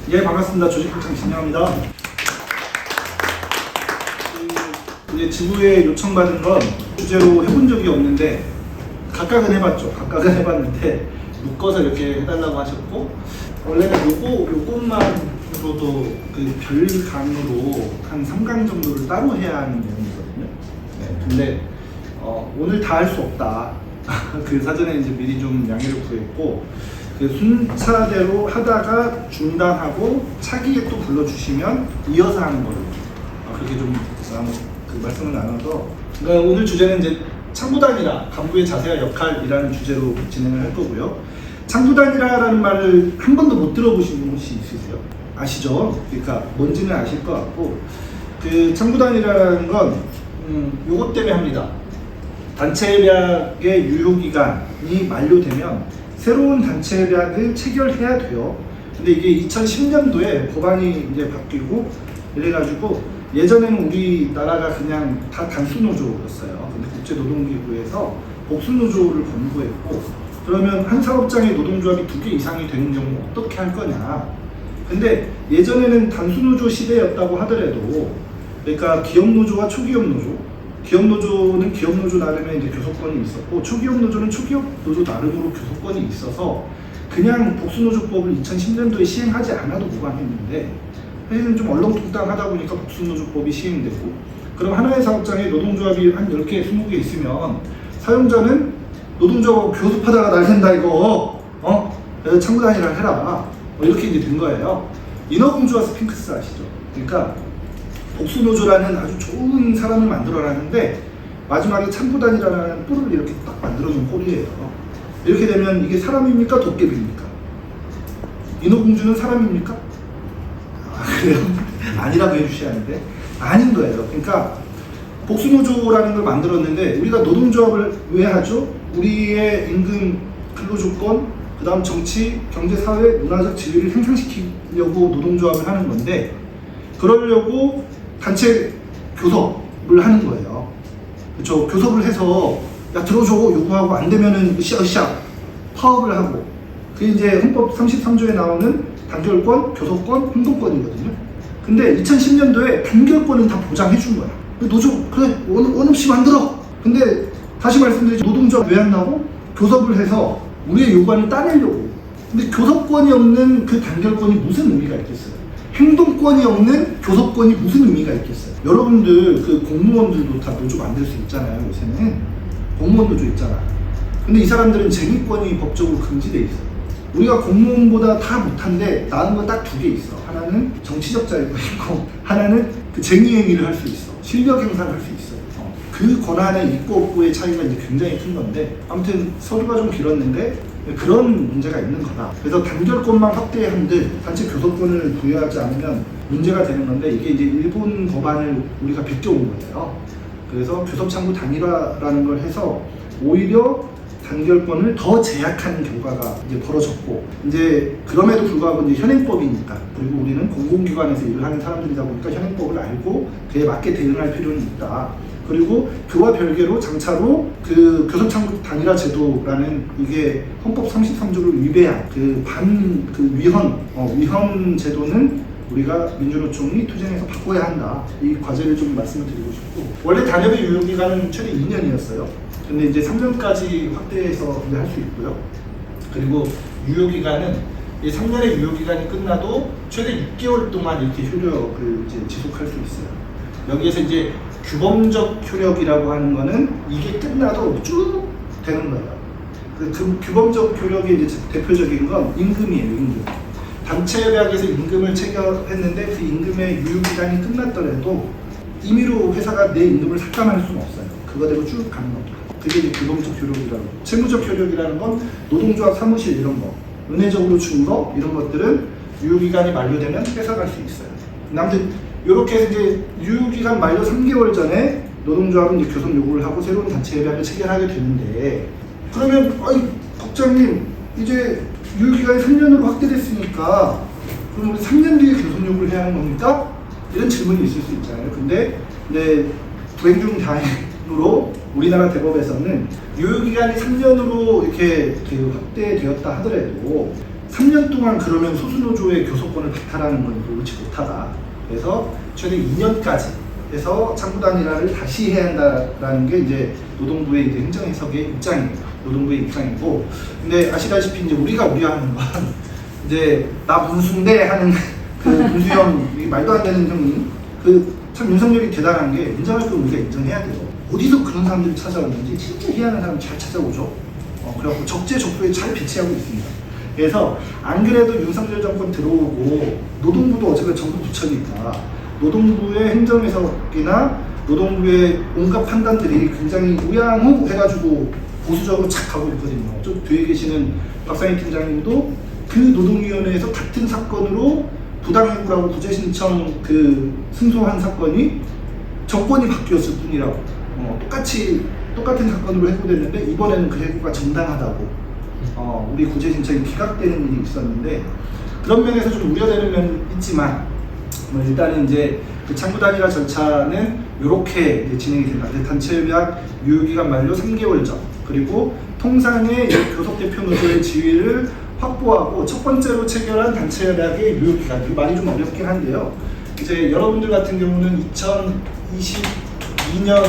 예, 반갑습니다. 조직국장 진영입니다. 이제 지부에 요청받은 건 주제로 해본 적이 없는데 각각은 해봤죠. 각각은 해봤는데 묶어서 이렇게 해달라고 하셨고, 원래는 요것만으로도 그 별강으로 한 3강 정도를 따로 해야 하는 내용이거든요. 네, 근데 오늘 다 할 수 없다. 그 사전에 이제 미리 좀 양해를 구했고, 그 순차대로 하다가 중단하고 차기에 또 불러주시면 이어서 하는 걸로 그렇게 좀 그 말씀을 나눠서, 그러니까 오늘 주제는 이제 창구단이라 간부의 자세와 역할이라는 주제로 진행을 할 거고요. 창구단이라는 말을 한 번도 못 들어보신 분 혹시 있으세요? 아시죠? 그러니까 뭔지는 아실 것 같고, 그 창구단이라는 건 요것 때문에 합니다. 단체협약의 유효기간이 만료되면 새로운 단체협약을 체결해야 돼요. 근데 이게 2010년도에 법안이 이제 바뀌고 이래가지고, 예전에는 우리나라가 그냥 다 단수노조였어요. 근데 국제노동기구에서 복수노조를 권고했고, 그러면 한 사업장의 노동조합이 2개 이상이 되는 경우 어떻게 할 거냐. 근데 예전에는 단수노조 시대였다고 하더라도, 그러니까 기업노조와 초기업노조, 기업노조는 기업노조 나름의 이제 교섭권이 있었고, 초기업노조는 초기업노조 나름으로 교섭권이 있어서 그냥 복수노조법을 2010년도에 시행하지 않아도 무방했는데, 사실은 좀 얼렁뚱땅하다 보니까 복수노조법이 시행되고, 그럼 하나의 사업장에 노동조합이 한 10개, 20개 있으면 사용자는 노동조합하고 교섭하다가 날 샌다 이거 그래서 창구단이라 해라 이렇게 이제 된 거예요. 인어공주와 스핑크스 아시죠? 그러니까 복수노조라는 아주 좋은 사람을 만들어놨는데 마지막에 창구단이라는 뿔을 이렇게 딱 만들어준 꼴이에요. 이렇게 되면 이게 사람입니까? 도깨비입니까? 인어공주는 사람입니까? 그래요? 아니라고 해주셔야 하는데 아닌 거예요. 그러니까 복수노조라는 걸 만들었는데, 우리가 노동조합을 왜 하죠? 우리의 임금, 근로조건, 그 다음 정치, 경제, 사회, 문화적 지위를 향상시키려고 노동조합을 하는 건데, 그러려고 단체 교섭을 하는 거예요. 그렇죠? 교섭을 해서 야 들어줘 요구하고 안 되면은 으쌰으쌰 파업을 하고, 그게 이제 헌법 33조에 나오는 단결권, 교섭권, 행동권이거든요. 근데 2010년도에 단결권은 다 보장해 준 거야. 노조 그래 원 없이 만들어. 근데 다시 말씀드리죠, 노동조합 왜 안 나고? 교섭을 해서 우리의 요구안을 따내려고. 근데 교섭권이 없는 그 단결권이 무슨 의미가 있겠어요? 행동권이 없는 교섭권이 무슨 의미가 있겠어요? 여러분들 그 공무원들도 다 노조 만들 수 있잖아요. 요새는 공무원 노조 있잖아. 근데 이 사람들은 쟁의권이 법적으로 금지돼 있어요. 우리가 공무원보다 다 못한데 나은 건 딱 2개 있어. 하나는 정치적 자유권이고, 하나는 그 쟁의행위를 할 수 있어. 실력 행사를 할 수 있어요. 그 권한의 있고 없고의 차이가 이제 굉장히 큰 건데, 아무튼 서두가 좀 길었는데 그런 문제가 있는 거다. 그래서 단결권만 확대한들 단체 교섭권을 부여하지 않으면 문제가 되는 건데, 이게 이제 일본 법안을 우리가 베껴온 거예요. 그래서 교섭창구 단일화라는 걸 해서 오히려 단결권을 더 제약하는 결과가 이제 벌어졌고, 이제 그럼에도 불구하고 이제 현행법이니까, 그리고 우리는 공공기관에서 일을 하는 사람들이다 보니까 현행법을 알고 그에 맞게 대응할 필요는 있다. 그리고 그와 별개로 장차로 그 교섭창구 단일화 제도라는, 이게 헌법 33조를 위배한 위헌 제도는 우리가 민주노총이 투쟁해서 바꿔야 한다. 이 과제를 좀 말씀을 드리고 싶고, 원래 단협의 유효기간은 최대 2년이었어요. 근데 이제 3년까지 확대해서 이제 할 수 있고요. 그리고 유효기간은 이 3년의 유효기간이 끝나도 최대 6개월 동안 이렇게 효력을 이제 지속할 수 있어요. 여기에서 이제 규범적 효력이라고 하는 거는 이게 끝나도 쭉 되는 거예요. 그 규범적 효력의 이제 대표적인 건 임금이에요. 임금. 단체협약에서 임금을 체결했는데 그 임금의 유효기간이 끝났더라도 임의로 회사가 내 임금을 삭감할 수는 없어요. 그거대로 쭉 가는 겁니다. 그게 이제 규범적 효력이라고. 채무적 효력이라는 건 노동조합 사무실 이런 거, 은혜적으로 준 거, 이런 것들은 유효기간이 만료되면 뺏어갈 수 있어요. 아무튼 이렇게 해서 이제 유효기간 만료 3개월 전에 노동조합은 이제 교섭 요구를 하고 새로운 단체협약을 체결하게 되는데, 그러면 국장님 이제 유효기간이 3년으로 확대됐으니까 그럼 우리 3년 뒤에 교섭 요구를 해야 하는 겁니까? 이런 질문이 있을 수 있잖아요. 근데 불행 중 다행으로 우리나라 대법에서는 유효기간이 3년으로 이렇게 확대되었다 하더라도 3년 동안 그러면 소수노조의 교섭권을 박탈하는 건 옳지 못하다. 그래서 최대 2년까지 해서 창구 단일화를 다시 해야 한다라는 게 이제 노동부의 이제 행정해석의 입장이에요. 노동부의 입장이고, 근데 아시다시피 이제 우리가 우려하는 건 이제 나 문수인데 하는 그 문수형 말도 안 되는 형이 참 윤석열이 대단한 게 인정할 건 우리가 인정해야 돼요. 어디서 그런 사람들이 찾아왔는지 진짜 희한한 사람 잘 찾아오죠. 그래갖고 적재적소에 잘 배치하고 있습니다. 그래서 안 그래도 윤석열 정권 들어오고 노동부도 어차피 정부 부처니까 노동부의 행정해석이나 노동부의 온갖 판단들이 굉장히 우양우해가지고 보수적으로 착 가고 있거든요. 좀 뒤에 계시는 박상희 팀장님도 그 노동위원회에서 같은 사건으로 부당해고라고 구제 신청 승소한 사건이 정권이 바뀌었을 뿐이라고 똑같은 사건으로 해고됐는데 이번에는 그 해고가 정당하다고 우리 구제 신청이 기각되는 일이 있었는데 그런 면에서 좀 우려되는 면이 있지만 일단은 이제 그 창구 단일화 절차는 이렇게 진행이 된다. 단체협약 유효기간 만료 3개월 전 그리고 통상의 교섭대표 노조의 지위를 확보하고 첫 번째로 체결한 단체협약의 유효기간, 이 말이 좀 어렵긴 한데요. 이제 여러분들 같은 경우는 2022년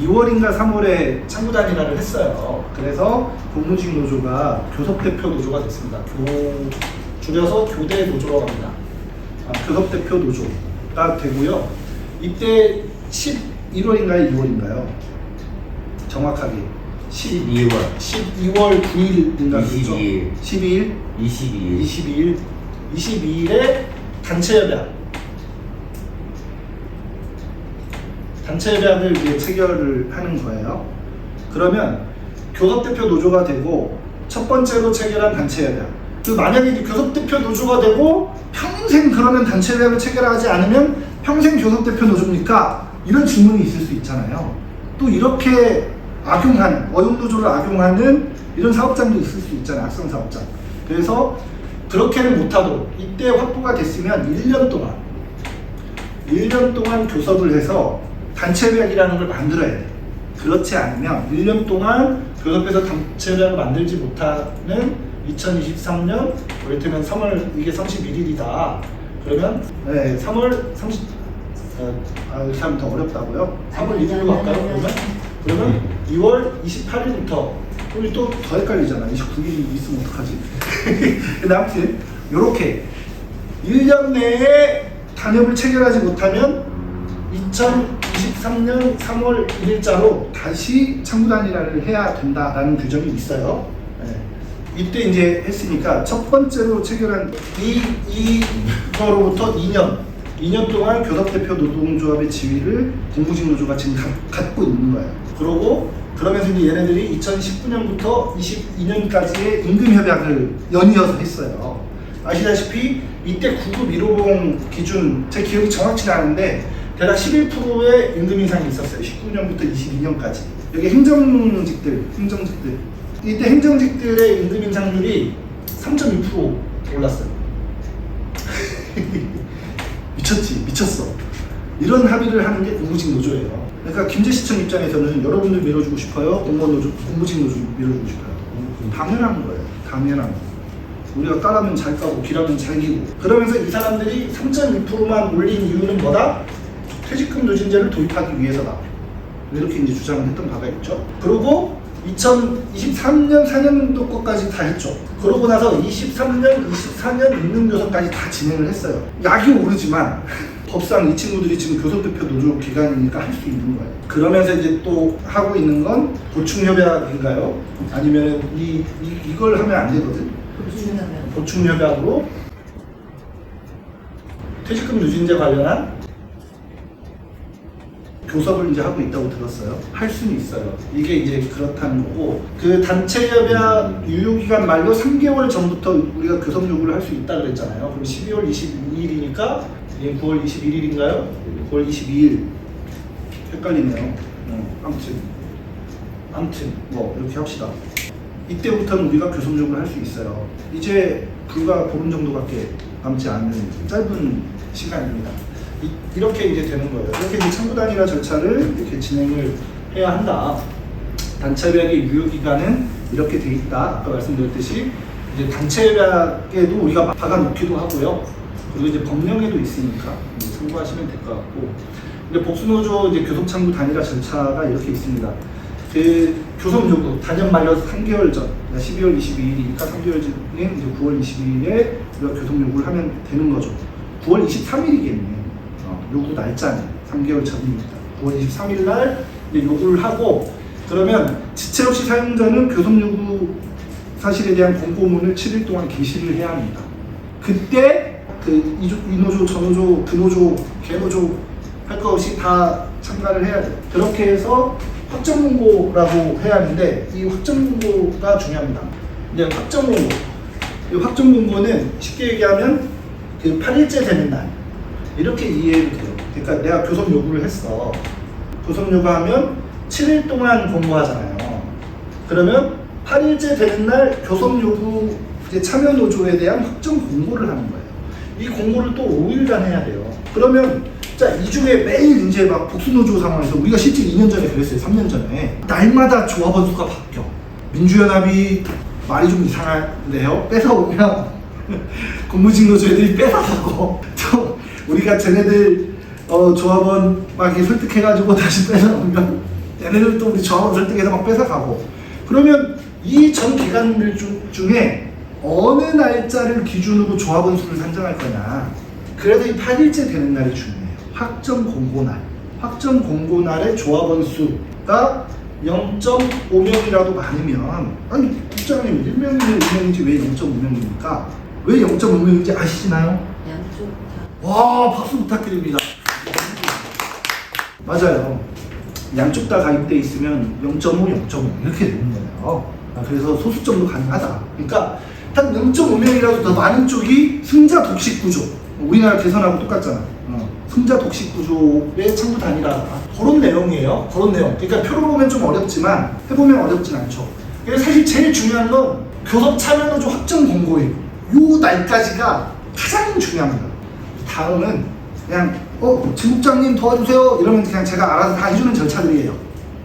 2월인가 3월에 창구 단일화를 했어요. 그래서 공무직 노조가 교섭대표 노조가 됐습니다. 줄여서 교대 노조라고 합니다. 교섭대표 노조가 되고요. 이때 11월인가요? 2월인가요? 정확하게 12월 9일인가 22일 12일? 22일에 단체협약을 이제 체결을 하는 거예요. 그러면 교섭대표 노조가 되고 첫 번째로 체결한 단체협약. 만약에 이제 교섭대표 노조가 되고 평생 그러면 단체협약을 체결하지 않으면 평생 교섭대표 노조입니까? 이런 질문이 있을 수 있잖아요. 또 이렇게 어용노조를 악용하는 이런 사업장도 있을 수 있잖아요. 악성 사업장. 그래서 그렇게는 못하도록 이때 확보가 됐으면 1년 동안 교섭을 해서 단체협약이라는 걸 만들어야 돼. 그렇지 않으면 1년 동안 교섭해서 단체협약을 만들지 못하는 2023년 이를테면 3월 이게 31일이다. 그러면 3월 30 이렇게 하면 더 어렵다고요? 3월 1일로 갈까요? 그러면 2월 28일부터 우리 또 더 헷갈리잖아. 29일이 있으면 어떡하지? 근데 아무튼 이렇게 1년 내에 단협을 체결하지 못하면 2023년 3월 1일자로 다시 창구 단일화를 해야 된다라는 규정이 있어요. 이때 이제 했으니까 첫 번째로 체결한 이거로부터 2년 동안 교섭대표 노동조합의 지위를 공무직 노조가 지금 갖고 있는 거예요. 그러면서 이제 얘네들이 2019년부터 22년까지의 임금협약을 연이어서 했어요. 아시다시피 이때 9급 1호봉 기준, 제 기억이 정확치는 않은데 대략 11%의 임금 인상이 있었어요. 19년부터 22년까지. 여기 행정직들. 이때 행정직들의 임금 인상률이 3.2% 올랐어요. 미쳤어. 이런 합의를 하는 게 공무직 노조예요. 그러니까 김제시청 입장에서는 여러분들 밀어주고 싶어요? 공무직 노조 밀어주고 싶어요? 당연한 거예요. 당연한 거. 우리가 까라면 잘 까고 기라면 잘 기고. 그러면서 이 사람들이 3.2%만 올린 이유는 뭐다? 퇴직금 누진제를 도입하기 위해서다. 이렇게 이제 주장을 했던 바가 있죠. 그리고 2023년 4년도 것까지 다 했죠. 그러고 나서 23년, 24년 임금교섭까지 다 진행을 했어요. 약이 오르지만 법상 이 친구들이 지금 교섭대표 노조 기간이니까 할 수 있는 거예요. 그러면서 이제 또 하고 있는 건 보충협약인가요? 아니면 이걸 하면 안 되거든? 보충협약으로 퇴직금 누진제 관련한 교섭을 이제 하고 있다고 들었어요. 할 수는 있어요. 이게 이제 그렇다는 거고, 그 단체협약 유효기간 말로 3개월 전부터 우리가 교섭 요구를 할 수 있다 그랬잖아요. 그럼 12월 22일이니까 9월 21일인가요? 9월 22일. 헷갈리네요. 아무튼 뭐 이렇게 합시다. 이때부터는 우리가 교섭 요구를 할 수 있어요. 이제 불과 보름 정도밖에 남지 않는 짧은 시간입니다. 이렇게 이제 되는 거예요. 이렇게 이제 창구 단일화 절차를 이렇게 진행을 해야 한다. 단체협약의 유효기간은 이렇게 돼 있다. 아까 말씀드렸듯이 이제 단체계도 우리가 박아놓기도 하고요. 그리고 이제 법령에도 있으니까 참고하시면 될 것 같고, 이제 복수노조 이제 교섭창구 단일화 절차가 이렇게 있습니다. 그 교섭 요구 단연 만료 3개월 전, 12월 22일이니까 3개월 전에 이제 9월 22일에 우리가 교섭 요구를 하면 되는 거죠. 9월 23일이겠네. 요구 날짜는 3개월 전입니다. 9월 23일 날 이제 요구를 하고, 그러면 지체 없이 사용자는 교섭 요구 사실에 대한 공고문을 7일 동안 게시를 해야 합니다. 그때 그 이노조, 저노조, 그노조, 개노조 할 것 없이 다 참가를 해야 돼요. 그렇게 해서 확정공고라고 해야 하는데, 이 확정공고가 중요합니다. 이제 확정공고, 이 확정공고는 쉽게 얘기하면 그 8일째 되는 날 이렇게 이해해도 돼요. 그러니까 내가 교섭 요구를 했어. 교섭 요구하면 7일 동안 공고하잖아요. 그러면 8일째 되는 날 교섭 요구 이제 참여 노조에 대한 확정 공고를 하는 거예요. 이 공고를 또 5일간 해야 돼요. 그러면 자, 이 중에 매일 이제 막 복수노조 상황에서 우리가 실제 2년 전에 그랬어요. 3년 전에 날마다 조합원 수가 바뀌어. 민주연합이 말이 좀 이상한데요. 뺏어오면 공무직 노조 애들이 뺏어가고, 또 우리가 쟤네들 조합원 막 이렇게 설득해가지고 다시 뺏어오면 얘네들 또 우리 조합원 설득해서 막 뺏어가고. 그러면 이 전 기간들 중에 어느 날짜를 기준으로 조합원 수를 산정할 거냐. 그래서 이 8일째 되는 날이 중요해요. 확정 공고날. 확정 공고날의 조합원 수가 0.5명이라도 많으면, 아니 국장님 1명이면 2명이지 왜 0.5명입니까? 왜 0.5명인지 아시나요? 양쪽 다. 와, 박수 부탁드립니다. 맞아요. 양쪽 다 가입돼 있으면 0.5, 0.5 이렇게 되는 거예요. 그래서 소수점도 가능하다. 그러니까 한 0.5명이라도 더 많은 쪽이 승자 독식 구조. 우리나라 개선하고 똑같잖아. 승자 독식 구조의 참고 단일화. 그런 내용이에요. 그런 내용. 그러니까 표로 보면 좀 어렵지만 해보면 어렵진 않죠. 그래서 사실 제일 중요한 건 교섭 참여노조 확정 공고일. 요 날까지가 가장 중요합니다. 다음은 그냥 진국장님 도와주세요 이러면 그냥 제가 알아서 다 해주는 절차들이에요.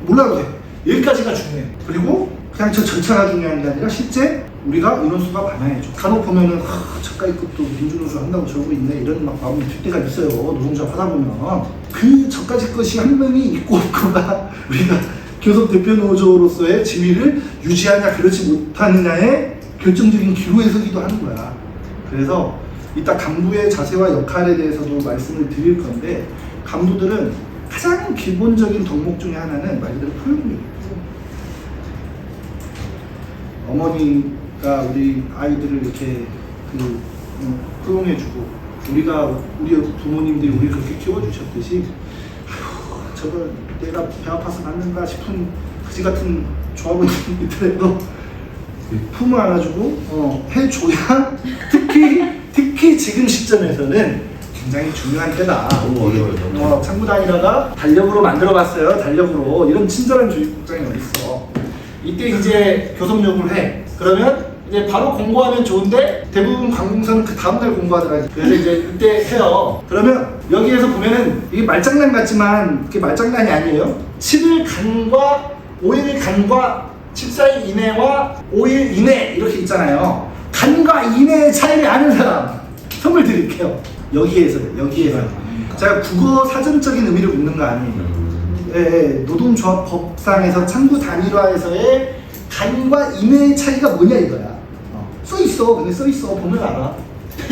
몰라도 돼. 여기까지가 중요해. 그리고 그냥 저 절차가 중요한 게 아니라 실제 우리가 인원수가 많아야죠. 간혹 보면은 저까지급도 민주노조 한다고 저러고 있네 이런 막 마음이 들 때가 있어요. 노동자 하다 보면 그 저까지 것이 한 명이 있고 없고가 우리가 교섭 대표 노조로서의 지위를 유지하냐 그렇지 못하느냐의 결정적인 기로에 서기도 하는 거야. 그래서 이따 간부의 자세와 역할에 대해서도 말씀을 드릴 건데, 간부들은 가장 기본적인 덕목 중에 하나는 말 그대로 포용력이에요. 어머니가 우리 아이들을 이렇게 포용해주고, 우리 부모님들이 우리 그렇게 키워주셨듯이, 아휴, 저거 내가 배 아파서 낳는가 싶은 그지 같은 조합원들이 있더라도 품을 안아주고 해줘야 특히 지금 시점에서는 굉장히 중요한 때다. 너무 어려워요. 참고 단일화가 달력으로 만들어봤어요. 달력으로. 이런 친절한 주입국장이 어딨어. 이때 이제 교섭 요구를 해. 그러면 이제 바로 공고하면 좋은데 대부분 관공서는 그 다음날 공고하더라고요. 그래서 이제 이때 해요. 그러면 여기에서 보면은 이게 말장난 같지만 그게 말장난이 아니에요. 7일 간과 5일 간과 14일 이내와 5일 이내 이렇게 있잖아요. 간과 이내의 차이를 아는 사람 선물 드릴게요. 여기에서 제가 국어 사전적인 의미를 묻는 거 아니에요. 노동조합 법상에서 참고 단일화에서의 간과 이내의 차이가 뭐냐 이거야. 써있어. 근데 써있어. 보면 알아.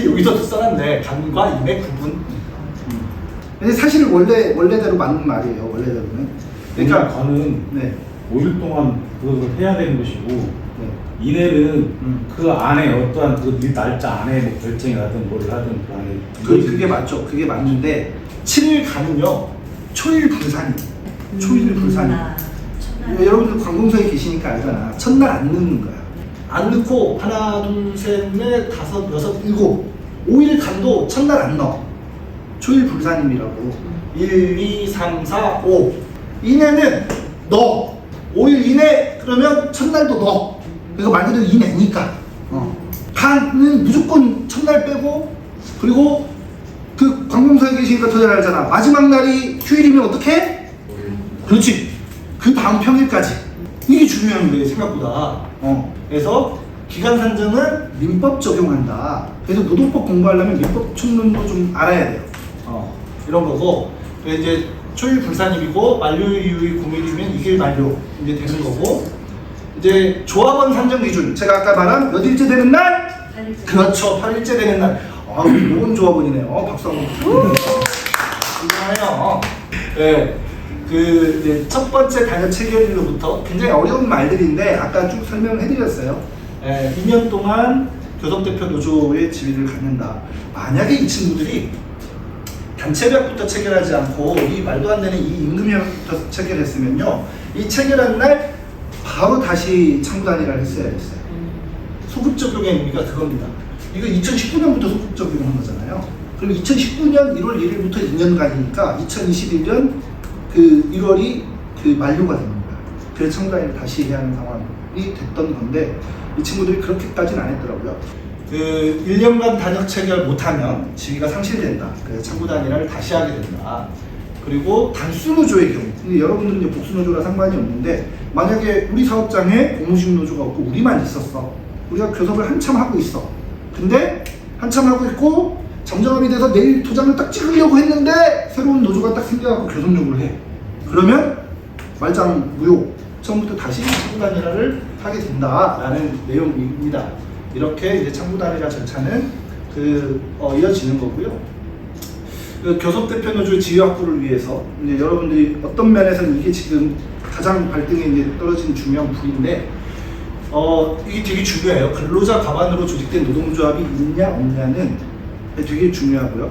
여기서도 써놨네. 간과 이내 구분. 근데 사실 원래대로 맞는 말이에요. 원래대로는. 그러니까 간은 네. 5일 동안 그것을 해야 되는 것이고, 네. 이내는 그 안에 어떠한 그 날짜 안에 뭐 결정을 하든 뭘 하든 그 안에 그게 맞죠. 그게 맞는데 7일 가는요 초일 불산이. 초일 불산이. 여러분들 관공서에 계시니까 알잖아. 첫날 안 넣는 거야. 안 넣고 하나 둘 셋 넷 다섯 여섯 일곱 5일 간도 첫날 안 넣어. 초일 불산임이라고. 1, 2, 3, 4, 5 이내는 넣어. 5일 이내 그러면 첫날도 넣어. 그러니까 말 그대로 이내니까. 간은 무조건 첫날 빼고, 그리고 그 관공서에 계시니까 더 잘 알잖아. 마지막 날이 휴일이면 어떡해? 그렇지. 그 다음 평일까지. 이게 중요한 거예요 생각보다. 그래서 기간 산정은 민법 적용한다. 그래서 노동법 공부하려면 민법 총론도 좀 알아야 돼요. 이런 거고. 그래서 이제 초일 불산일이고 만료 이후의 9일이면 이게 만료 이제 되는 거고. 이제 조합원 산정 기준. 제가 아까 말한 몇 일째 되는 날? 8일째. 그렇죠. 8일째 되는 날. 좋은 조합원이네요. 박수 한번. 이거요. 네. 그 이제 첫 번째 단역 체결일로부터 굉장히 어려운 말들인데 아까 쭉 설명을 해드렸어요. 2년 동안 교섭대표 노조의 지위를 갖는다. 만약에 이 친구들이 단체벽부터 체결하지 않고 이 말도 안 되는 이 임금협부터 체결했으면요, 이 체결한 날 바로 다시 창구단일화를 했어야 됐어요. 소급 적용의 의미가 그겁니다. 이거 2019년부터 소급 적용한 거잖아요. 그럼 2019년 1월 1일부터 2년간이니까 2021년 그 1월이 그 만료가 됩니다. 그래서 창구단일을 다시 해야 하는 상황이 됐던 건데 이 친구들이 그렇게까지는 안 했더라고요. 그 1년간 단역 체결 못하면 지위가 상실된다. 그래서 창구단일화를 다시 하게 된다. 그리고 단수노조의 경우, 근데 여러분들은 이제 복수노조라 상관이 없는데 만약에 우리 사업장에 공무직 노조가 없고 우리만 있었어. 우리가 교섭을 한참 하고 있어. 근데 한참 하고 있고 정정합이 돼서 내일 도장을 딱 찍으려고 했는데 새로운 노조가 딱 생겨갖고 교섭 요구를 해. 그러면 말장 무효. 처음부터 다시 창구단일화를 하게 된다라는 내용입니다. 이렇게 이제 창구단일화 절차는 이어지는 거고요. 그 교섭대표 노조의 지위 확보를 위해서 이제 여러분들이 어떤 면에서는 이게 지금 가장 발등에 이제 떨어지는 중요한 부분인데 이게 되게 중요해요. 근로자 과반으로 조직된 노동조합이 있냐 없냐는 되게 중요하고요.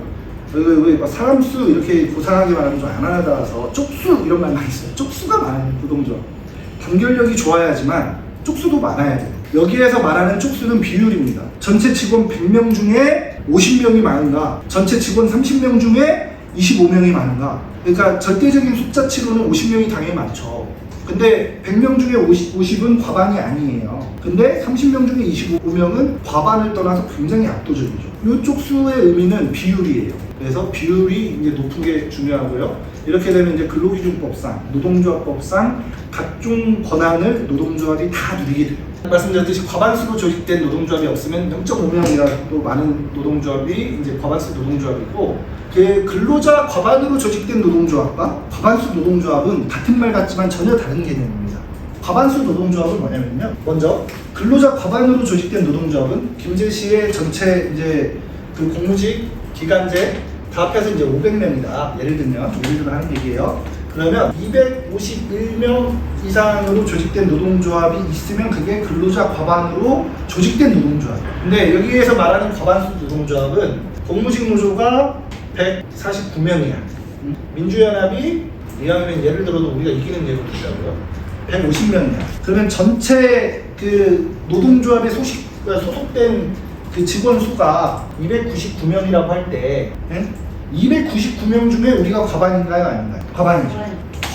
왜 사람 수 이렇게 고상하게 말하면 좀 안 하다라서 쪽수 이런 말만 있어요. 쪽수가 많은 노동조합. 단결력이 좋아야지만 쪽수도 많아야 돼요. 여기에서 말하는 쪽수는 비율입니다. 전체 직원 100명 중에 50명이 많은가, 전체 직원 30명 중에 25명이 많은가. 그러니까 절대적인 숫자치로는 50명이 당연히 많죠. 근데 100명 중에 50은 과반이 아니에요. 근데 30명 중에 25명은 과반을 떠나서 굉장히 압도적이죠. 이 쪽수의 의미는 비율이에요. 그래서 비율이 이제 높은 게 중요하고요. 이렇게 되면 이제 근로기준법상, 노동조합법상 각종 권한을 노동조합이 다 누리게 돼요. 말씀드렸듯이 과반수로 조직된 노동조합이 없으면 0.5명이라도 많은 노동조합이 이제 과반수 노동조합이고, 그 근로자 과반으로 조직된 노동조합과 과반수 노동조합은 같은 말 같지만 전혀 다른 개념입니다. 과반수 노동조합은 뭐냐면요. 먼저 근로자 과반으로 조직된 노동조합은 김제시의 전체 이제 그 공무직, 기간제 다 합해서 이제 500명이다. 예를 들면 하는 얘기예요. 그러면 251명 이상으로 조직된 노동조합이 있으면 그게 근로자 과반으로 조직된 노동조합이에요. 근데 여기에서 말하는 과반수 노동조합은 공무직 노조가 149명이야. 민주연합이 이왕이면 예를 들어도 우리가 이기는 예로 들자고요. 150명이야. 그러면 전체 그 노동조합에 소속된 그 직원 수가 299명이라고 할 때 299명 중에 우리가 과반인가요? 아닌가요? 과반이죠.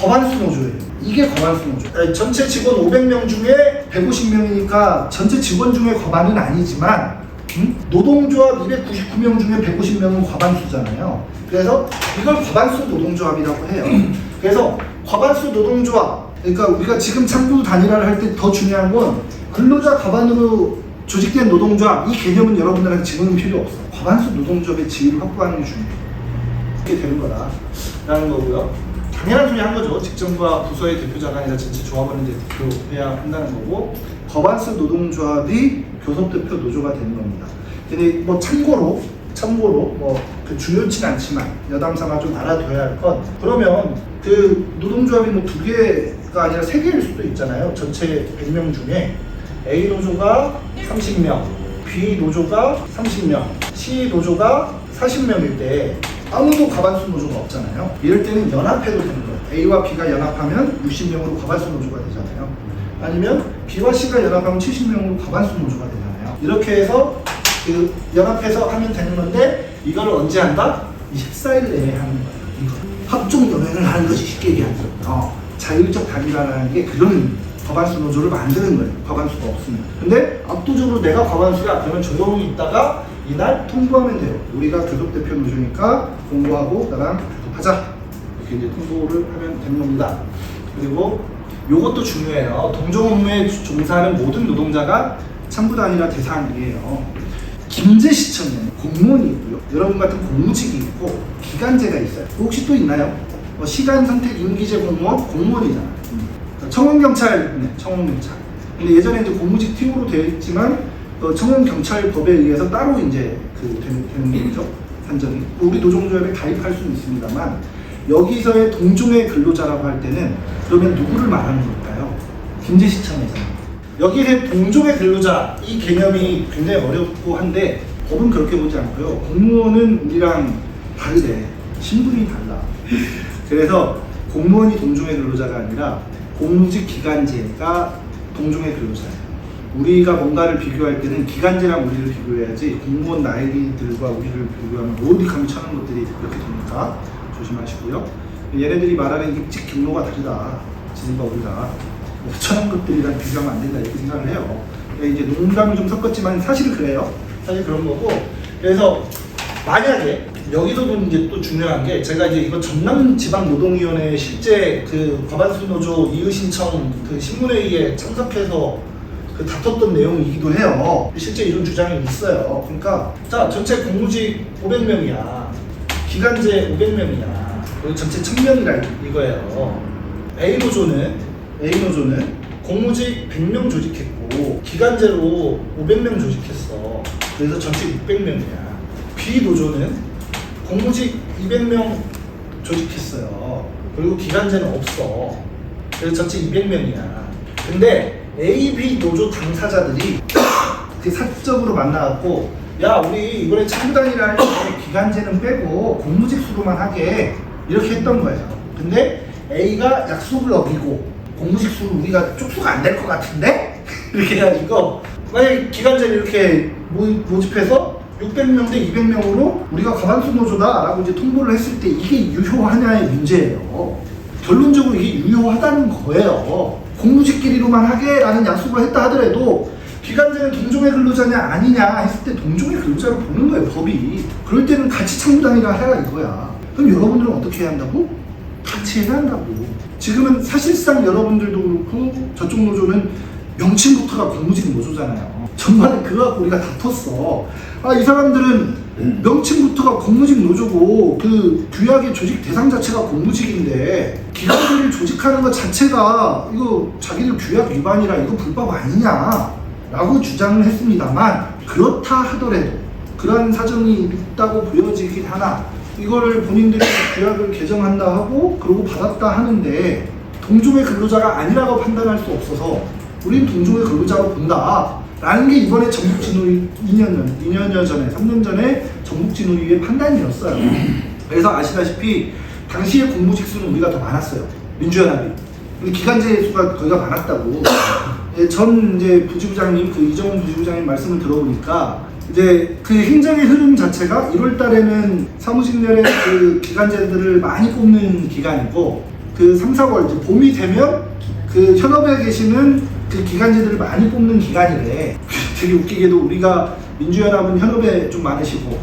과반수 노조예요. 이게 과반수 노조. 전체 직원 500명 중에 150명이니까 전체 직원 중에 과반은 아니지만 노동조합 299명 중에 150명은 과반수잖아요. 그래서 이걸 과반수 노동조합이라고 해요. 그래서 과반수 노동조합, 그러니까 우리가 지금 창구 단일화를 할 때 더 중요한 건 근로자 과반으로 조직된 노동조합, 이 개념은 여러분들한테 지금은 필요 없어. 과반수 노동조합의 지위를 확보하는 게 중요해요. 이렇게 되는 거다라는 거고요. 당연한 소리 한 거죠. 직전과 부서의 대표자가 아니라 전체 조합원을 이제 대표해야 한다는 거고, 과반수 노동조합이 교섭대표 노조가 되는 겁니다. 근데 뭐 참고로 뭐 그 중요치는 않지만 여담삼아 좀 알아둬야 할 건, 그러면 그 노동조합이 뭐 2개가 아니라 3개일 수도 있잖아요. 전체 100명 중에 A 노조가 30명, B 노조가 30명, C 노조가 40명일 때 아무도 과반수 노조가 없잖아요. 이럴 때는 연합해도 되는 거예요. A와 B가 연합하면 60명으로 과반수 노조가 되잖아요. 아니면 B와 C가 연합하면 70명으로 과반수 노조가 되잖아요. 이렇게 해서 그 연합해서 하면 되는 건데, 이걸 언제 한다? 14일 내에 하는 거예요. 이거 합종 연회를 하는 거지, 쉽게 얘기하면. 자율적 단일화라는 게 그런 과반수 노조를 만드는 거예요. 과반수가 없으면. 근데 압도적으로 내가 과반수야. 그러면 조용히 있다가 이날 통보하면 돼요. 우리가 교섭대표 노조니까 공고하고 나랑 하자. 이렇게 이제 통보를 하면 되는 겁니다. 그리고 요것도 중요해요. 동종 업무에 종사하는 모든 노동자가 창구 단일화 대상이에요. 김제시청에는 공무원이 있고요. 여러분 같은 공무직이 있고 기간제가 있어요. 혹시 또 있나요? 시간 선택 임기제 공무원이잖아요. 청원경찰, 네, 청원경찰. 근데 예전에 이제 공무직 TO로 되어 있지만 청원경찰법에 의해서 따로 이제 되는 거죠. 산정이. 우리 노동조합에 가입할 수는 있습니다만 여기서의 동종의 근로자라고 할 때는 그러면 누구를 말하는 걸까요? 김제시청에서. 여기에 동종의 근로자 이 개념이 굉장히 어렵고 한데 법은 그렇게 보지 않고요. 공무원은 우리랑 다르대. 신분이 달라. 그래서 공무원이 동종의 근로자가 아니라 공무직 기간제가 동종의 근로자예요. 우리가 뭔가를 비교할 때는 기간제랑 우리를 비교해야지 공무원 나이들과 우리를 비교하면 어디 감히 차는 것들이 이렇게 됩니까? 조심하시고요. 얘네들이 말하는 입직 경로가 다르다. 지금과 우리가 천한 것들이랑 비교하면 안 된다 이렇게 생각을 해요. 이제 농담을 좀 섞었지만 사실은 그래요. 사실 그런 거고. 그래서 만약에 여기서도 이제 또 중요한 게 제가 이제 이거 전남지방노동위원회 실제 그 과반수 노조 이의 신청 그 신문회의에 참석해서 그 다퉜던 내용이기도 해요. 실제 이런 주장이 있어요. 그러니까 자 전체 공무직 500명이야. 기간제 500명이야. 그리고 전체 1000명이라 이거예요. A노조는 공무직 100명 조직했고 기간제로 500명 조직했어. 그래서 전체 600명이야. B노조는 공무직 200명 조직했어요. 그리고 기간제는 없어. 그래서 전체 200명이야. 근데 A, B 노조 당사자들이 그 사적으로 만나갖고 야 우리 이번에 창구단이라 할 때 기간제는 빼고 공무직 수로만 하게 이렇게 했던 거예요. 근데 A가 약속을 어기고 공무직 수로 우리가 쪽수가 안 될 것 같은데? 이렇게 해가지고 만약에 기간제를 이렇게 모집해서 600명 대 200명으로 우리가 과반수 노조다 라고 이제 통보를 했을 때 이게 유효하냐의 문제예요. 결론적으로 이게 유효하다는 거예요. 공무직끼리로만 하게 라는 약속을 했다 하더라도 기간제는 동종의 근로자냐 아니냐 했을 때 동종의 근로자로 보는 거예요, 법이. 그럴 때는 같이 창구단이라 해라 이거야. 그럼 여러분들은 어떻게 해야 한다고? 같이 해야 한다고. 지금은 사실상 여러분들도 그렇고 저쪽 노조는 명칭부터가 공무직 노조잖아요. 전반에 그거 갖고 우리가 다퉜어. 아, 이 사람들은 명칭부터가 공무직 노조고 그 규약의 조직 대상 자체가 공무직인데 기관들을 조직하는 것 자체가 이거 자기들 규약 위반이라 이거 불법 아니냐 라고 주장을 했습니다만 그렇다 하더라도 그러한 사정이 있다고 보여지긴 하나 이거를 본인들이 규약을 개정한다 하고 그러고 받았다 하는데 동종의 근로자가 아니라고 판단할 수 없어서 우린 동종의 근로자로 본다 라는 게 이번에 전북진노위 2년여 전에 3년 전에 전북진노위의 판단이었어요. 그래서 아시다시피 당시의 공무직 수는 우리가 더 많았어요. 민주연합이. 근데 기간제 수가 거기가 많았다고. 전 이제 부지부장님 그 이정훈 부지부장님 말씀을 들어보니까 이제 그 행정의 흐름 자체가 1월 달에는 사무직렬의 그 기간제들을 많이 뽑는 기간이고 그 3, 4월 이제 봄이 되면 그 현업에 계시는 그 기간제들을 많이 뽑는 기간이래. 되게 웃기게도 우리가 민주연합은 현업에 좀 많으시고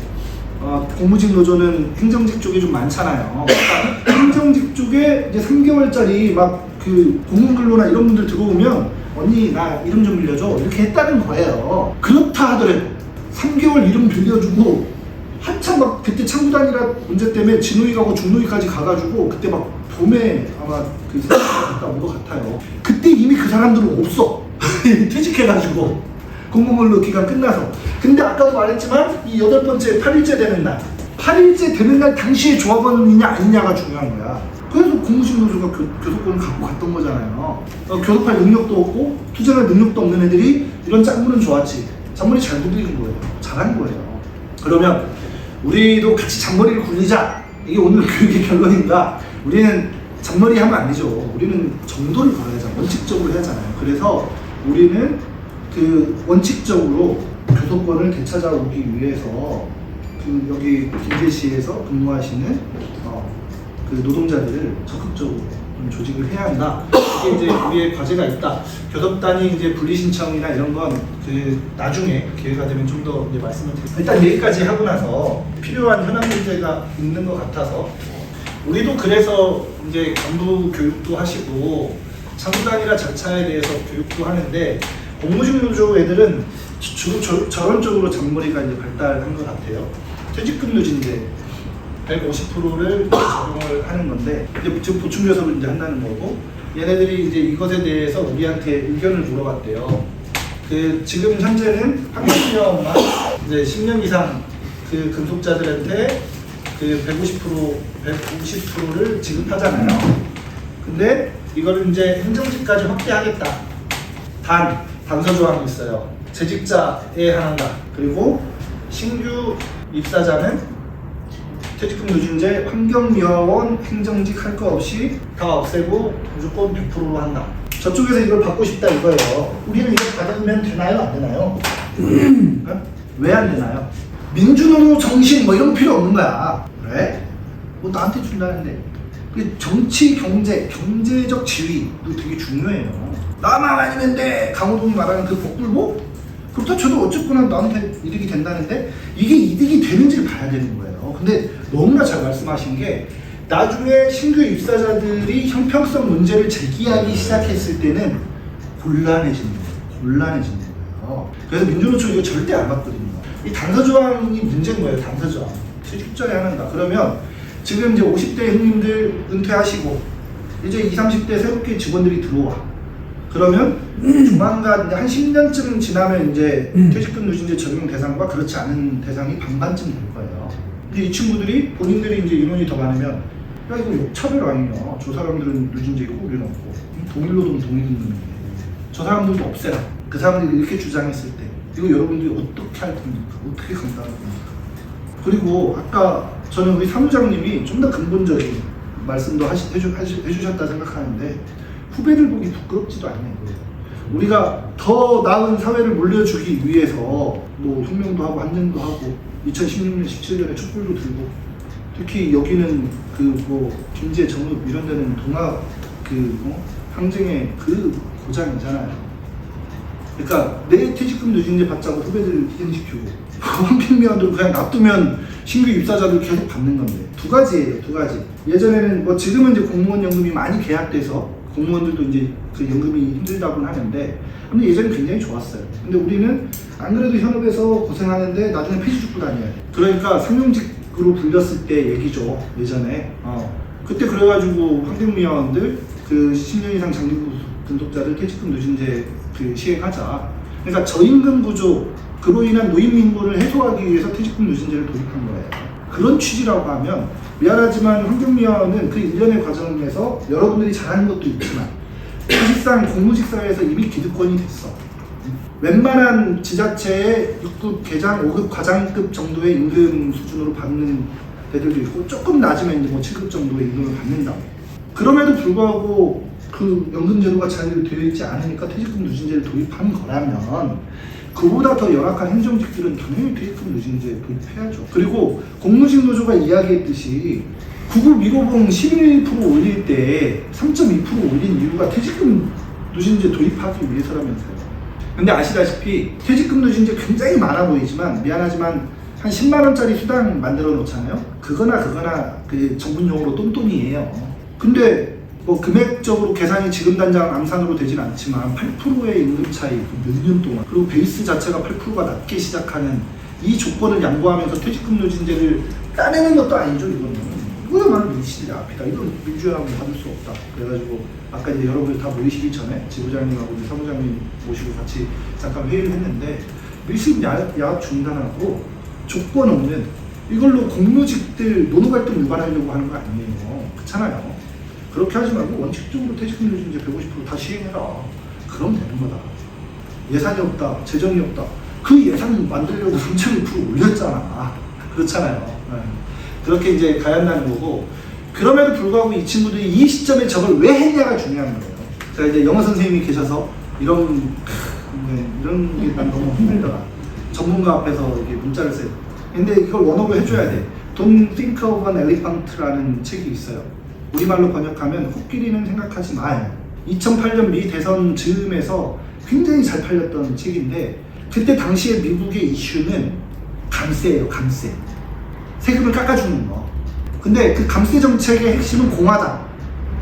공무직 노조는 행정직 쪽에 좀 많잖아요. 그러니까 행정직 쪽에 이제 3개월짜리 막 그 공문근로나 이런 분들 들어오면 언니 나 이름 좀 빌려줘 이렇게 했다는 거예요. 그렇다 하더라도 3개월 이름 빌려주고 한참 막 그때 창구단이라 문제 때문에 진호위 가고 중노위까지 가가지고 그때 막 봄에 아마 그 갔다 온 것 같아요. 그때 이미 그 사람들은 없어. 퇴직해가지고 공무원로 기간 끝나서. 근데 아까도 말했지만 이 8번째 8일째 되는 날 8일째 되는 날 당시에 조합원이냐 아니냐가 중요한 거야. 그래서 공무직 노조가 교섭권을 갖고 갔던 거잖아요. 교섭할 능력도 없고 투쟁할 능력도 없는 애들이 이런 짠물은 좋았지. 잔머리 잘 굴리는 거예요. 잘한 거예요. 그러면 우리도 같이 잔머리를 굴리자. 이게 오늘 교육의 결론인가? 우리는 잔머리 하면 안 되죠. 우리는 정도를 걸어야죠. 원칙적으로 해야잖아요. 그래서 우리는 그 원칙적으로 교섭권을 되찾아오기 위해서 그 여기 김제시에서 근무하시는 그 노동자들을 적극적으로 좀 조직을 해야 한다. 이게 이제 우리의 과제가 있다. 교섭단이 이제 분리 신청이나 이런 건 그 나중에 기회가 되면 좀 더 이제 말씀을 드릴게요. 일단 여기까지 하고 나서 필요한 현안 문제가 있는 것 같아서 우리도 그래서 이제 간부 교육도 하시고 창구단이라 절차에 대해서 교육도 하는데 공무직 노조 애들은 주로 저런 쪽으로 잔머리가 이제 발달한 것 같아요. 퇴직금 누진제 150%를 적용을 하는 건데 이제 지금 보충 교섭을 이제 한다는 거고 얘네들이 이제 이것에 대해서 우리한테 의견을 물어봤대요. 그 지금 현재는 환경위험만 이제 10년 이상 그 근속자들한테 그 150%를 지급하잖아요. 근데 이거를 이제 행정직까지 확대하겠다. 단 단서 조항이 있어요. 재직자에 한한다. 그리고 신규 입사자는 퇴직금 누진제 환경미화원 행정직 할 거 없이 다 없애고 무조건 100%로 한다. 저쪽에서 이걸 받고 싶다 이거예요. 우리는 이거 받으면 되나요? 안 되나요? 왜 안 되나요? 민주노조 정신 뭐 이런 거 필요 없는 거야. 그래? 뭐 나한테 준다는데. 정치, 경제적 지위도 되게 중요해요. 나만 아니면 돼! 강호동이 말하는 그 복불복? 그렇다 쳐도 어쨌거나 나한테 이득이 된다는데 이게 이득이 되는지를 봐야 되는 거예요. 근데 너무나 잘 말씀하신 게 나중에 신규 입사자들이 형평성 문제를 제기하기 시작했을 때는 곤란해지는 거예요. 그래서 민주노총 이거 절대 안 받거든요. 이 단서조항이 문제인 거예요. 단서조항. 퇴직전에 하는가. 그러면 지금 이제 50대 형님들 은퇴하시고 이제 20, 30대 새롭게 직원들이 들어와. 그러면 조만간 이제 한 10년쯤 지나면 이제 퇴직금 누진제 적용 대상과 그렇지 않은 대상이 반반쯤 될 거예요. 근데 이 친구들이 본인들이 이제 인원이 더 많으면 야 이거 역차별 아니냐. 저 사람들은 누진제 있고 우리는 없고 동일노동 동일임금인데 저 사람들도 없애라. 그 사람들이 이렇게 주장했을 때 이거 여러분들이 어떻게 할 겁니까? 어떻게 감당할 겁니까? 그리고 아까 저는 우리 사무장님이 좀 더 근본적인 말씀도 해주셨다 생각하는데 후배를 보기 부끄럽지도 않네요. 우리가 더 나은 사회를 물려주기 위해서 뭐 혁명도 하고 한전도 하고 2016년, 17년에 촛불도 들고 특히 여기는 그 뭐 김제, 정읍 이런 데는 동학 항쟁의 그 고장이잖아요. 그러니까 내 퇴직금 누진제 받자고 후배들을 희생시키고 환경미화원들 그냥 놔두면 신규 입사자들 계속 받는 건데 두 가지예요. 두 가지. 예전에는 뭐 지금은 이제 공무원 연금이 많이 계약돼서 공무원들도 이제 그 연금이 힘들다고는 하는데 근데 예전에 굉장히 좋았어요. 근데 우리는 안 그래도 현업에서 고생하는데 나중에 폐지 죽고 다녀야 돼. 그러니까 상용직으로 불렸을 때 얘기죠. 예전에 그때 그래가지고 환경미화원들 그 10년 이상 장기 근속자를 퇴직금 누진제 그 시행하자. 그러니까 저임금 구조 그로 인한 노인 빈곤을 해소하기 위해서 퇴직금 누진제를 도입한 거예요. 그런 취지라고 하면 미안하지만 환경미화원은 그 일련의 과정에서 여러분들이 잘하는 것도 있지만 사실상 공무직 사회에서 이미 기득권이 됐어. 웬만한 지자체의 6급 계장, 5급 과장급 정도의 임금 수준으로 받는 데들도 있고 조금 낮으면 이제 뭐 7급 정도의 임금을 받는다. 그럼에도 불구하고 그 연금제도가 잘 되어 있지 않으니까 퇴직금 누진제를 도입한 거라면 그보다 더 열악한 행정직들은 당연히 퇴직금 누진제 도입해야죠. 그리고 공무직 노조가 이야기했듯이 구급 1호봉 11% 올릴 때 3.2% 올린 이유가 퇴직금 누진제 도입하기 위해서라면서요. 근데 아시다시피 퇴직금 누진제 굉장히 많아 보이지만 미안하지만 한 10만원짜리 수당 만들어 놓잖아요. 그거나 그 전문용어로 똔똔이에요. 근데 뭐 금액적으로 계산이 지금 당장 암산으로 되진 않지만 8%의 임금 차이 몇 년 동안 그리고 베이스 자체가 8%가 낮게 시작하는 이 조건을 양보하면서 퇴직금 누진제를 따내는 것도 아니죠. 이거야말로 민심의 앞이다. 이건 민주연합은 받을 수 없다. 그래가지고 아까 이제 여러분들 다 모이시기 전에 지부장님하고 이제 사무장님 모시고 같이 잠깐 회의를 했는데 밀실 야합 중단하고 조건 없는 이걸로 공무직들 노동활동 유발하려고 하는 거 아니에요. 그렇잖아요. 그렇게 하지 말고 원칙적으로 퇴직금 누진제 150%다 시행해라. 그럼 되는 거다. 예산이 없다, 재정이 없다. 그 예산 만들려고 3.2% 올렸잖아. 그렇잖아요. 네. 그렇게 이제 가야 한다는 거고 그럼에도 불구하고 이 친구들이 이 시점에 저걸 왜 했냐가 중요한 거예요. 제가 이제 영어 선생님이 계셔서 이런 게 난 너무 힘들더라. 전문가 앞에서 이렇게 문자를 써요. 근데 이걸 원어로 해줘야 돼. Don't think of an elephant라는 책이 있어요. 우리말로 번역하면 코끼리는 생각하지 말. 2008년 미 대선 즈음에서 굉장히 잘 팔렸던 책인데 그때 당시에 미국의 이슈는 감세예요. 감세. 세금을 깎아주는 거. 근데 그 감세 정책의 핵심은 공화당.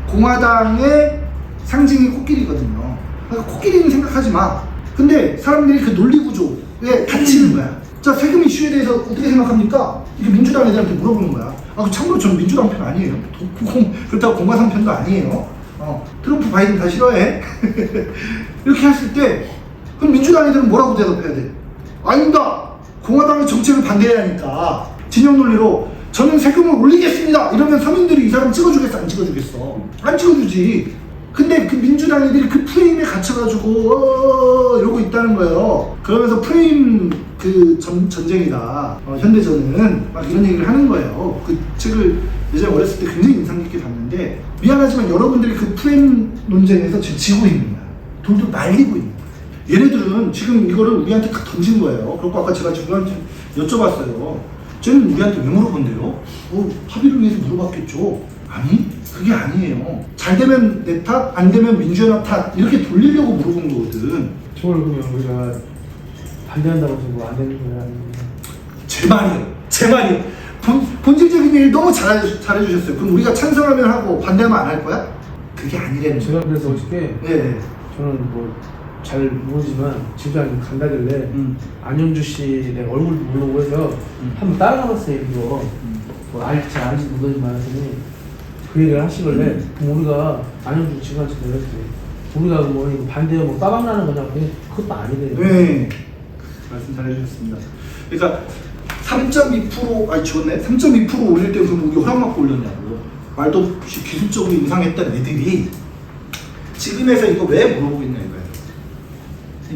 공화당의 상징이 코끼리거든요. 그러니까 코끼리는 생각하지 마. 근데 사람들이 그 논리 구조에 갇히는 거야. 자, 세금 이슈에 대해서 어떻게 생각합니까? 이게 민주당 애들한테 물어보는 거야. 참고로 전 민주당 편 아니에요. 그렇다고 공화당 편도 아니에요. 트럼프 바이든 다 싫어해. 이렇게 했을 때 그럼 민주당 애들은 뭐라고 대답해야 돼? 아닙니다. 공화당의 정책을 반대해야 하니까 진영 논리로 저는 세금을 올리겠습니다. 이러면 서민들이 이 사람 찍어주겠어? 안 찍어주겠어? 안 찍어주지. 근데 그 민주당 애들이 그 프레임에 갇혀가지고 이러고 있다는 거예요. 그러면서 프레임 그 전쟁이다. 현대전은 막 이런 얘기를 하는 거예요. 그 책을 예전에 어렸을 때 굉장히 인상 깊게 봤는데 미안하지만 여러분들이 그 프레임 논쟁에서 지금 지고 있는 거야. 돌돌 말리고 있는 거야. 얘네들은 지금 이거를 우리한테 딱 던진 거예요. 그리고 아까 제가 지금한테 여쭤봤어요. 쟤는 우리한테 왜 물어본대요? 합의를 위해서 물어봤겠죠. 아니, 그게 아니에요. 잘 되면 내 탓, 안 되면 민주연합 탓 이렇게 돌리려고 물어본 거거든. 저걸 그러면 우리가 반대한다고 해서 뭐 안 되는 거야? 제 말이에요. 본질적인 얘기 너무 잘해주셨어요. 그럼 우리가 찬성하면 하고 반대하면 안 할 거야? 그게 아니라는 거예요. 제가 그래서 어저께 네. 저는 뭐 잘 모르지만 지부장님 간다길래 안영주 씨 내 얼굴 모르고 해서 한번 따라가봤어요. 이거 뭐 알지 모르지만 하더니 그 얘기를 하시길래 그럼 우리가 안영주 지부장한테 그랬어요. 우리가 뭐 이거 반대요 뭐 따방나는 거냐고. 그것도 아니래요. 네. 말씀 잘해주셨습니다. 그러니까 3.2% 아니 좋네. 3.2% 올릴 때 그럼 우리 허락받고 올렸냐고. 말도 없이 기술적으로 인상했던 애들이 지금에서 이거 왜 물어보고 있냐 이거예요.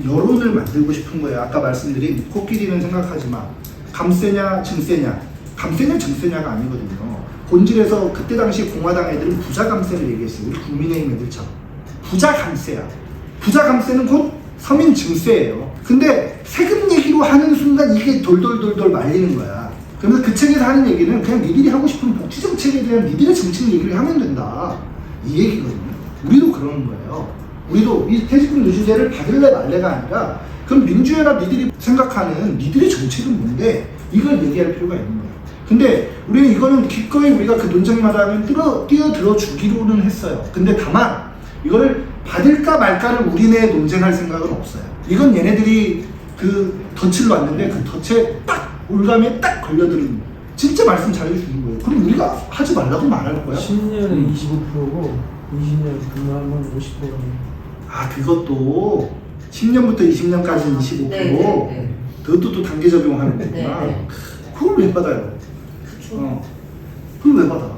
여론을 만들고 싶은 거예요. 아까 말씀드린 코끼리는 생각하지 마. 감세냐 증세냐. 감세냐 증세냐가 아니거든요. 본질에서 그때 당시 공화당 애들은 부자 감세를 얘기했어요. 우리 국민의힘 애들처럼. 부자 감세야. 부자 감세는 곧 서민 증세예요. 근데 세금 얘기로 하는 순간 이게 돌돌돌돌 말리는 거야. 그러면서 그 책에서 하는 얘기는 그냥 니들이 하고 싶은 복지 정책에 대한 니들의 정책 얘기를 하면 된다. 이 얘기거든요. 우리도 그러는 거예요. 우리도 이 퇴직금 누진제를 받을래 말래가 아니라 그럼 민주연합 니들이 생각하는 니들의 정책은 뭔데 이걸 얘기할 필요가 있는 거야. 근데 우리는 이거는 기꺼이 우리가 그 논쟁마다 뛰어들어 주기로는 했어요. 근데 다만 이거를 받을까 말까를 우리네 논쟁할 생각은 없어요. 이건 얘네들이 그 덫을 놨는데 그 덫에 딱 올감에 딱 걸려드는 진짜 말씀 잘해주시는 거예요. 그럼 우리가 하지 말라고 말할 거야? 10년에 25%고 20년 근무하면 50%. 그것도 10년부터 20년까지 25%. 네. 그것도 또 단계 적용하는 거구나. 네. 그걸 왜 받아요? 그쵸. 그걸 왜 받아?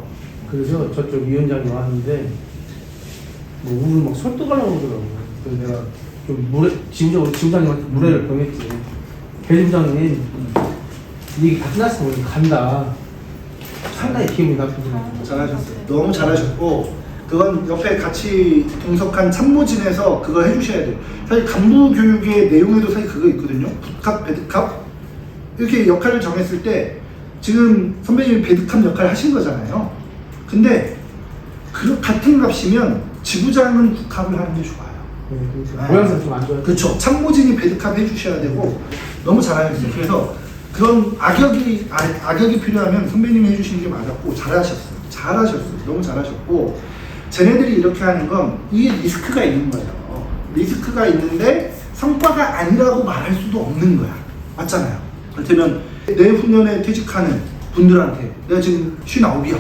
그래서 저쪽 위원장이 왔는데 뭐 우리 막 설득하려고 그러더라고요. 그래서 내가 좀 지부장님한테 무례를 범했지. 배지부장님 이게 다 끝났으면 우리 간다. 상당히 기분이 나쁘더라고요. 잘하셨어요. 너무 잘하셨고 그건 옆에 같이 동석한 참모진에서 그거 해주셔야 돼요. 사실 간부 교육의 내용에도 사실 그거 있거든요. 붓캅, 배드캅 이렇게 역할을 정했을 때 지금 선배님이 배드캅 역할을 하신 거잖아요. 근데 그 같은 값이면 지부장은 붓캅을 하는 게 좋아요. 네, 그러니까 모양새가 좀 안 좋아요. 그렇죠. 참모진이 배드캅 해주셔야 되고 너무 잘하셨어요. 그래서 그런 악역이 필요하면 선배님이 해주시는 게 맞았고 잘하셨어요. 너무 잘하셨고 쟤네들이 이렇게 하는 건 이게 리스크가 있는 거예요. 리스크가 있는데 성과가 아니라고 말할 수도 없는 거야. 맞잖아요. 그렇다면 내후년에 퇴직하는 분들한테 내가 지금 59이야.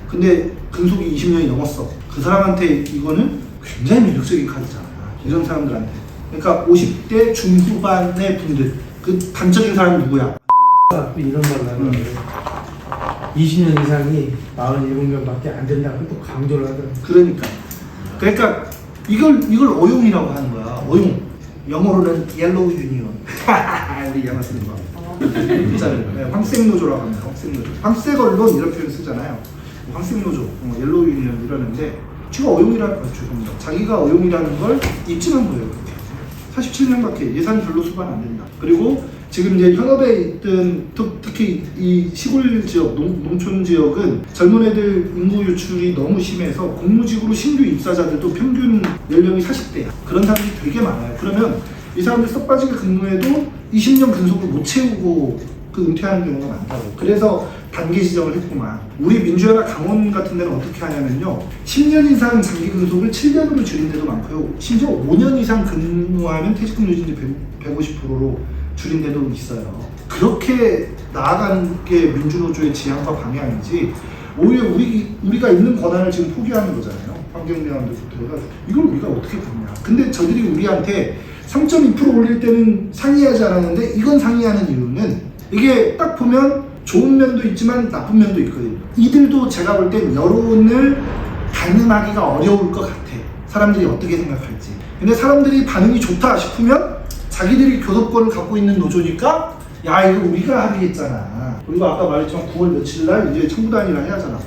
근데 근속이 20년이 넘었어. 그 사람한테 이거는 굉장히 매력적인 카드잖아. 이런 사람들한테. 그러니까 50대 중후반의 분들 그 단적인 사람이 누구야? 또 이런 말을 하는데 20년 이상이 47명밖에 안 된다고 또 강조를 하더라고요. 그러니까 이걸 어용이라고 하는 거야. 어용. 영어로는 옐로우 유니언. 우리 영어 쓰는 거. 황색노조라고 합니다. 황색 언론 이런 표현 쓰잖아요. 황색노조, 옐로우 유니언 이러는데 지가 어용이라는 거죠. 자기가 어용이라는 걸 입증한 거예요. 그렇게. 47명밖에 예산 별로 수반 안 된다. 그리고 지금 이제 현업에 있던 특히 이 시골 지역, 농촌 지역은 젊은 애들 인구 유출이 너무 심해서 공무직으로 신규 입사자들도 평균 연령이 40대야. 그런 사람들이 되게 많아요. 그러면 이 사람들 썩 빠지게 근무해도 20년 근속을 못 채우고 그 은퇴하는 경우가 많다고. 그래서 단계 지정을 했구만. 우리 민주연합 강원 같은 데는 어떻게 하냐면요, 10년 이상 장기 근속을 7년으로 줄인 데도 많고요, 심지어 5년 이상 근무하면 퇴직금 누진제 150%로 줄인 데도 있어요. 그렇게 나아가는 게 민주노조의 지향과 방향이지, 오히려 우리가 있는 권한을 지금 포기하는 거잖아요. 환경미화원들부터 해가지고 이걸 우리가 어떻게 보냐. 근데 저들이 우리한테 3.2% 올릴 때는 상의하지 않았는데 이건 상의하는 이유는, 이게 딱 보면 좋은 면도 있지만 나쁜 면도 있거든요. 이들도 제가 볼 땐 여론을 가늠하기가 어려울 것 같아. 사람들이 어떻게 생각할지. 근데 사람들이 반응이 좋다 싶으면 자기들이 교섭권을 갖고 있는 노조니까 야, 이거 우리가 합의했잖아. 그리고 아까 말했지만 9월 며칠 날 이제 청구단이라 해야잖아.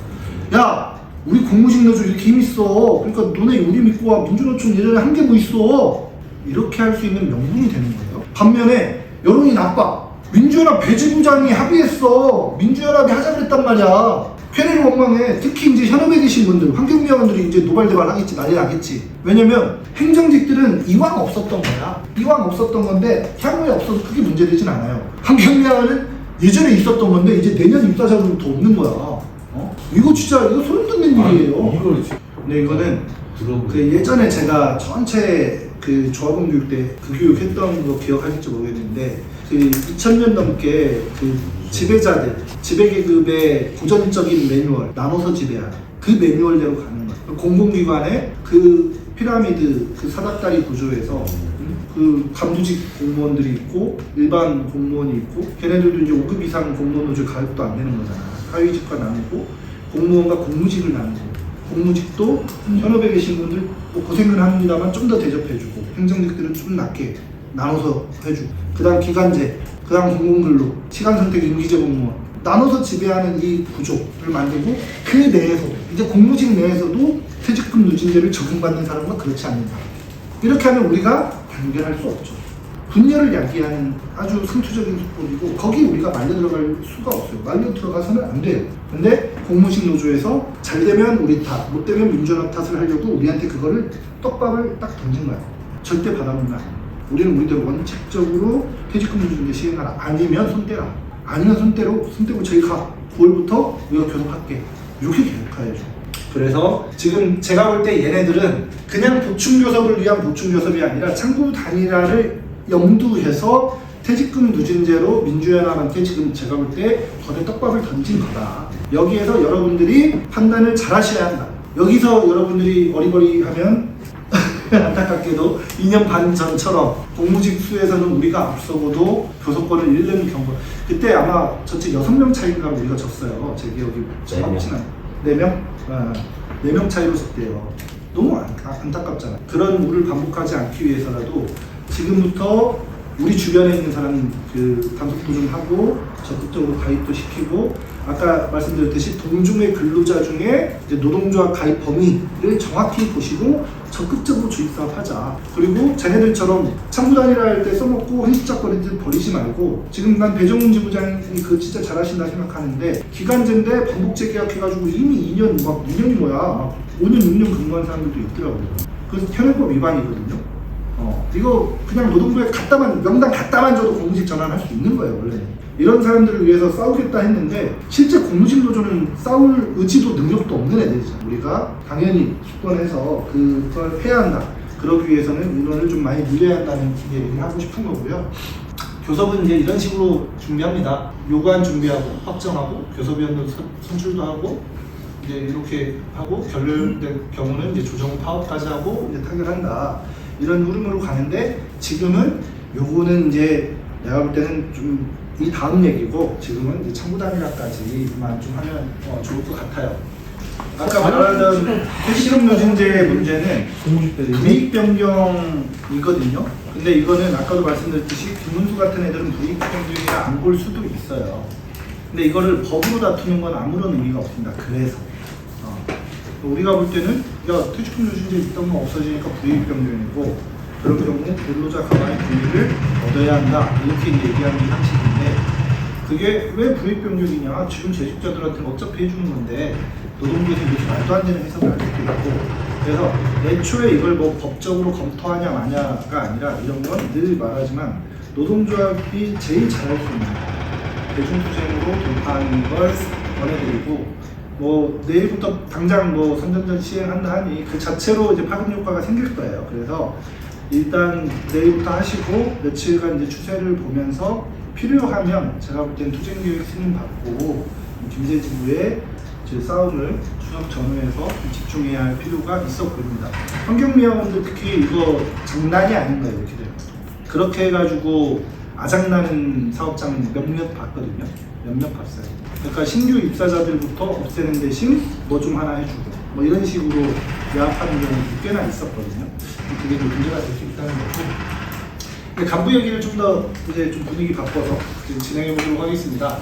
야, 우리 공무직 노조 이렇게 힘 있어. 그러니까 너네 우리 믿고 와. 민주노총 예전에 한 게 뭐 있어. 이렇게 할 수 있는 명분이 되는 거예요. 반면에 여론이 나빠. 민주연합 배지부장이 합의했어. 민주연합이 하자 그랬단 말이야. 쾌를 원망해. 특히 이제 현업에 계신 분들, 환경미화원들이 이제 노발대발 하겠지, 난리 나겠지. 왜냐면 행정직들은 이왕 없었던 거야. 이왕 없었던 건데 향후에 없어도 크게 문제되진 않아요. 환경미화원은 예전에 있었던 건데 이제 내년 입사자로부터 없는 거야. 이거 진짜 이거 소름 돋는 일이에요. 이걸 근데 이거는 들어보고 그 예전에 제가 전체 그 조합원 교육 때 그 교육했던 거 기억하실지 모르겠는데, 그 2000년 넘게 그 지배자들, 지배계급의 고전적인 매뉴얼, 나눠서 지배하는 그 매뉴얼대로 가는 거예요. 공공기관의 그 피라미드, 그 사닥다리 구조에서 그 감두직 공무원들이 있고 일반 공무원이 있고, 걔네들도 이제 5급 이상 공무원 노조 가입도 안 되는 거잖아. 하위직과 나누고 공무원과 공무직을 나누고, 공무직도 현업에 계신 분들 뭐 고생을 합니다만 좀 더 대접해주고, 행정직들은 좀 낮게 나눠서 해주고, 그 다음 기간제, 그 다음 공공근로, 시간선택 임기제 공무원 나눠서 지배하는 이 구조를 만들고, 그 내에서도 이제 공무직 내에서도 퇴직금 누진제를 적용받는 사람과 그렇지 않는 사람, 이렇게 하면 우리가 단결할 수 없죠. 분열을 야기하는 아주 상투적인 수법이고, 거기 우리가 말려 들어갈 수가 없어요. 말려 들어가서는 안 돼요. 근데 공무직 노조에서 잘 되면 우리 탓, 못 되면 민주연합 탓을 하려고 우리한테 그거를 떡밥을 딱 던진 거야. 절대 받아먹는 거 아니에요. 우리는 우리대로 원칙적으로 퇴직금 누진제 시행하라. 아니면 손 떼라. 아니면 손 떼고 저희 가. 9월부터 우리가 교섭할게. 이렇게 계속해야죠. 그래서 지금 제가 볼 때 얘네들은 그냥 보충교섭을 위한 보충교섭이 아니라 창구 단일화를 염두해서 퇴직금 누진제로 민주연합한테 지금 제가 볼 때 거대 떡밥을 던진 거다. 여기에서 여러분들이 판단을 잘 하셔야 한다. 여기서 여러분들이 어리버리하면 안타깝게도 2년 반 전처럼 공무직 수에서는 우리가 앞서고도 교섭권을 잃는 경우, 그때 아마 전체 6명 차이인가 우리가 졌어요. 제 기억이 정확치는 않아요. 4명? 4명 차이로 졌대요. 너무 안타깝잖아. 그런 우를 반복하지 않기 위해서라도 지금부터 우리 주변에 있는 사람 그 단속도 좀 하고 적극적으로 가입도 시키고, 아까 말씀드렸듯이 동중의 근로자 중에 이제 노동조합 가입 범위를 정확히 보시고 적극적으로 주입사업 하자. 그리고 쟤네들처럼 창구단이라 할 때 써먹고 행식작거리들 버리지 말고, 지금 난 배정훈 지부장이 그거 진짜 잘하신다 생각하는데, 기간제인데 반복제 계약해가지고 이미 2년, 막 2년이 뭐야, 막 5년, 6년 근무한 사람들도 있더라고요. 그래서 현행법 위반이거든요. 이거 그냥 노동부에 명단 갖다만 줘도 공무직 전환할 수 있는 거예요, 원래. 이런 사람들을 위해서 싸우겠다 했는데, 실제 공무직 노조는 싸울 의지도 능력도 없는 애들이잖아. 우리가 당연히 수권해서 그걸 해야 한다. 그러기 위해서는 인원을 좀 많이 늘려야 한다는 얘기를 하고 싶은 거고요. 교섭은 이제 이런 식으로 준비합니다. 요구안 준비하고 확정하고 교섭위원도 선출도 하고, 이제 이렇게 하고 결렬된 경우는 이제 조정 파업까지 하고 이제 타결한다. 이런 흐름으로 가는데, 지금은 요거는 이제 내가 볼 때는 좀 이 다음 얘기고, 지금은 이제 창구단일화까지만 좀 하면 좋을 것 같아요. 아까 말하던 퇴직금 누진제 문제는 불이익 변경이거든요. 근데 이거는 아까도 말씀드렸듯이 김문수 같은 애들은 불이익 변경이라 안 볼 수도 있어요. 근데 이거를 법으로 다투는 건 아무런 의미가 없습니다. 그래서 우리가 볼 때는 야, 퇴직금 누진제 있던 거 없어지니까 불이익 변경이고, 그런 경우 근로자 가만히 불이익을 얻어야 한다, 이렇게 얘기하는 게 상식인데, 그게 왜 불이익 변경이냐, 지금 재직자들한테 어차피 해주는 건데 노동부에서 이렇게 말도 안 되는 해석을 할 수도 있고, 그래서 애초에 이걸 뭐 법적으로 검토하냐 마냐가 아니라, 이런 건 늘 말하지만 노동조합이 제일 잘할 수 있는 대중투쟁으로 돌파하는 걸 권해드리고 뭐 내일부터 당장 뭐 선전전 시행한다 하니 그 자체로 이제 파급 효과가 생길 거예요. 그래서 일단 내일부터 하시고 며칠간 이제 추세를 보면서 필요하면 제가 볼 땐 투쟁교육 승인 받고 김세 지부의 싸움을 추석 전후에서 집중해야 할 필요가 있어 보입니다. 환경미화원들 특히 이거 장난이 아닌 거예요. 이렇게 되면 그렇게 해가지고 아작나는 사업장 몇몇 봤거든요. 몇몇 봤어요. 그러니까 신규 입사자들부터 없애는 대신 뭐 좀 하나 해주고 뭐 이런 식으로 야합하는 경우도 꽤나 있었거든요. 그게 좀 문제가 될 수 있다는 거고. 간부 얘기를 좀 더 이제 좀 분위기 바꿔서 진행해 보도록 하겠습니다.